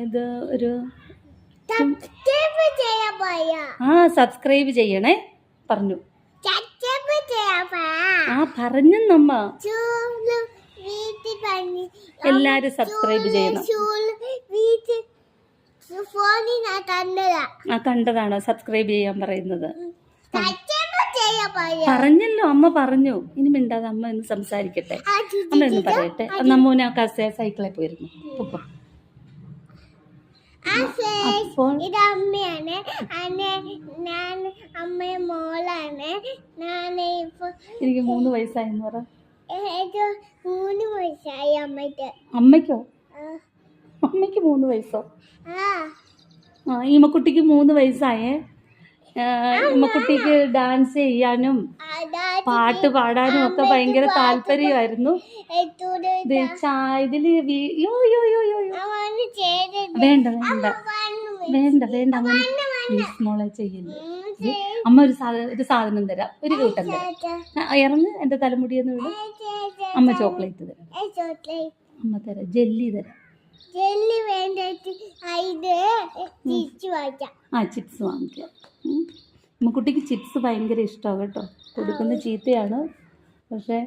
ഇത് ഒരു സബ്സ്ക്രൈബ് ചെയ്യണേ പറഞ്ഞു. പറഞ്ഞമ്മ എല്ലാരും സബ്സ്ക്രൈബ് ചെയ്യണം. കണ്ടതാണോ സബ്സ്ക്രൈബ് ചെയ്യാൻ പറയുന്നത്? പറഞ്ഞല്ലോ, അമ്മ പറഞ്ഞു. ഇനി മിണ്ടാതെ അമ്മ ഒന്ന് സംസാരിക്കട്ടെ. അമ്മ ഒന്ന് പറയട്ടെ. നമ്മൂന സൈക്കിളിൽ പോയിരുന്നു. അപ്പോൾ അമ്മയാണ്, ഞാൻ അമ്മയെ മോളാണ്. എനിക്ക് 3 വയസ്സായെന്ന് പറ. 3 വയസ്സായി അമ്മയ്ക്ക്. അമ്മയ്ക്കോ? അമ്മയ്ക്ക് 3 വയസ്സോ? ഈമക്കുട്ടിക്ക് 3 വയസ്സായേ. ഈമക്കുട്ടിക്ക് ഡാൻസ് ചെയ്യാനും പാട്ട് പാടാനും ഒക്കെ ഭയങ്കര താല്പര്യമായിരുന്നു. ഇതില് വേണ്ട വേണ്ട വേണ്ട വേണ്ട പ്ലീസ് മോളെ ചെയ്യില്ല. അമ്മ ഒരു സാധനം തരാം, ഒരു കൂട്ടം തരാം. ഇറങ്ങ്, എന്റെ തലമുടിയെന്ന് വിടും. അമ്മ ചോക്ലേറ്റ് തരാം. അമ്മ തരാം, ജെല്ലി തരാം. ചിപ്സ് വാങ്ങിക്കാം. കുട്ടിക്ക് ചിപ്സ് ഭയങ്കര ഇഷ്ടമാണ് കേട്ടോ. കൊടുക്കുന്ന ചീത്തയാണ്, പക്ഷെ